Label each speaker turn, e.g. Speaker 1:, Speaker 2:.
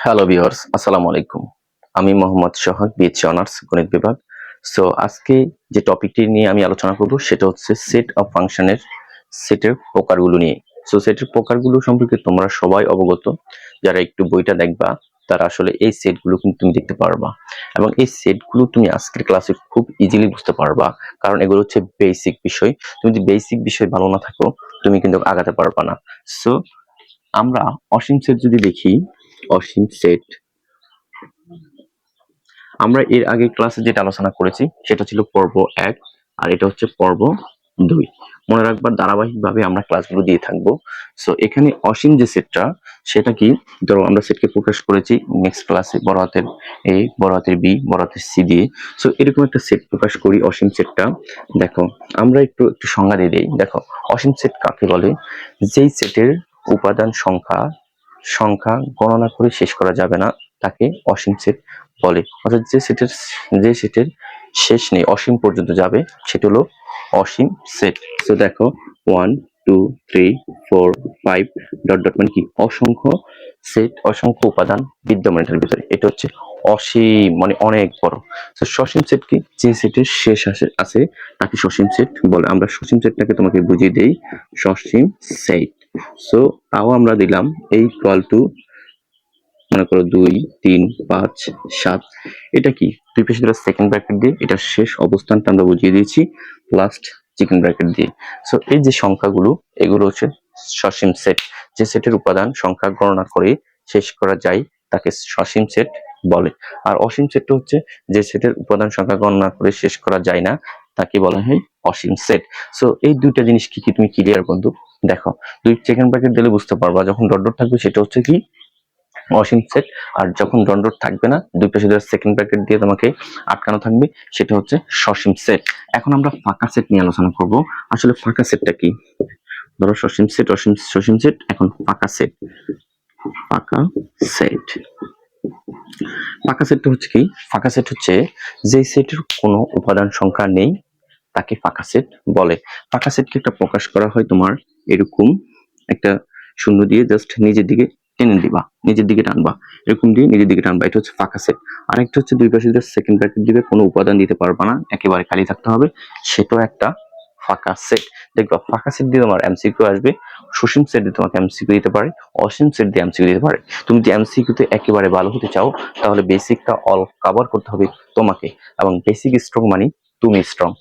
Speaker 1: Hello viewers, আসসালামু আলাইকুম। আমি মোহাম্মদ সোহাগ, বিএসসি অনার্স গণিত বিভাগ। সো আজকে যে টপিকটি নিয়ে আমি আলোচনা করব সেটা হচ্ছে সেট অফ ফাংশনের সেটের প্রকারগুলো নিয়ে। সো সেটের প্রকারগুলো সম্পর্কে তোমরা সবাই অবগত। যারা একটু বইটা দেখবা তারা আসলে এই সেটগুলো কিন্তু তুমি দেখতে পারবা এবং এই সেটগুলো তুমি আজকের ক্লাসে খুব ইজিলি বুঝতে পারবা, কারণ এগুলো হচ্ছে বেসিক বিষয়। তুমি যদি বেসিক বিষয় ভালো না থাকো তুমি কিন্তু আগাতে পারবা না। সো আমরা অসীম সেট যদি দেখি, অসীম সেট আমরা এর আগে ক্লাসে যেটা আলোচনা করেছি সেটা ছিল পর্ব 1 আর এটা হচ্ছে পর্ব 2। মনে রাখবার ধারাবাহিকভাবে আমরা ক্লাসগুলো দিয়ে থাকবো। সো এখানে অসীম যে সেটটা সেটা কি, ধরো আমরা সেটকে প্রকাশ করেছি নেক্সট ক্লাসে বড় হাতের A, বড় হাতের B, বড় হাতের C দিয়ে। সো এরকম একটা সেট প্রকাশ করি অসীম সেটটা। দেখো আমরা একটু সংজ্ঞা দিয়ে দিই। দেখো অসীম সেট কাকে বলে? যেই সেটের উপাদান সংখ্যা গণনা করে শেষ করা যাবে না তাকে অসীম সেট বলে। অর্থাৎ যে সেটের শেষ নেই, অসীম পর্যন্ত যাবে, সেটা হলো অসীম সেট। তো দেখো 1 2 3 4 5 ডট ডট মানে কি অসংখ্য সেট, অসংখ্য উপাদান বিদ্যমান এটার ভিতরে। এটা হচ্ছে অসীম মানে অনেক বড়। তো সসীম সেট কি? যে সেটের শেষ আছে তাকে সসীম সেট বলে। আমরা সসীম সেটটাকে তোমাকে বুঝিয়ে দেই, সসীম সেট। সো তাও আমরা দিলাম এই ইকুয়াল টু, মনে করো 2 3 5 7। এটা কি? দুই পাশে দুটো সেকেন্ড ব্র্যাকেট দিয়ে এটা শেষ অবস্থানটা আমরা বুঝিয়ে দিয়েছি লাস্ট চিকেন ব্র্যাকেট দিয়ে। সো এই যে সংখ্যাগুলো এগুলো হচ্ছে সসীম সেট। যে সেটের উপাদান সংখ্যা গণনা করে শেষ করা যায় তাকে সসীম সেট বলে। আর অসীম সেটটা হচ্ছে যে সেটের উপাদান সংখ্যা গণনা করে শেষ করা যায় না তাকে বলা হয় অসীম সেট। সো এই দুইটা জিনিস কি তুমি ক্লিয়ার বন্ধু? দেখো দুই সেকেন্ড ব্র্যাকেট দিলে বুঝতে পারবা, যখন ডট ডট থাকবে সেটা হচ্ছে কি অসীম সেট, আর যখন ডট ডট থাকবে না দুই পাশে দুটো সেকেন্ড ব্র্যাকেট দিয়ে তোমাকে আটকানো থাকবে সেটা হচ্ছে সসীম সেট। এখন আমরা ফাঁকা সেট নিয়ে আলোচনা করব। আসলে ফাঁকা সেটটা কি? ধরো সসীম সেট, সসীম সেট, এখন ফাঁকা সেট। ফাঁকা সেট, ফাঁকা সেটটা হচ্ছে কি? ফাঁকা সেট হচ্ছে যে সেটের কোনো উপাদান সংখ্যা নেই তাকে ফাঁকা সেট বলে। ফাঁকা সেটকে একটা প্রকাশ করা হয় তোমার এরকম একটা শূন্য দিয়ে জাস্ট নিজের দিকে টেনে দিবা, নিজের দিকে টানবা, এরকম দিয়ে নিজের দিকে টানবা, এটা হচ্ছে ফাঁকা সেট। আরেকটা হচ্ছে দুই পাশে যে সেকেন্ড ব্র্যাকেট দিবে, কোনো উপাদান দিতে পারবা না, একেবারে খালি থাকতে হবে, সেটাও একটা ফাঁকা সেট। দেখবা ফাঁকা সেট দিয়ে তোমার এমসিকিউ আসবে, সসীম সেট দিয়ে তোমাকে এমসিকিউ দিতে পারে, অসীম সেট দিয়ে এমসিকিউ দিতে পারে। তুমি যদি এমসিকিউতে একেবারে ভালো হতে চাও তাহলে বেসিকটা অল কভার করতে হবে তোমাকে, এবং বেসিক স্ট্রং মানে তুমি স্ট্রং।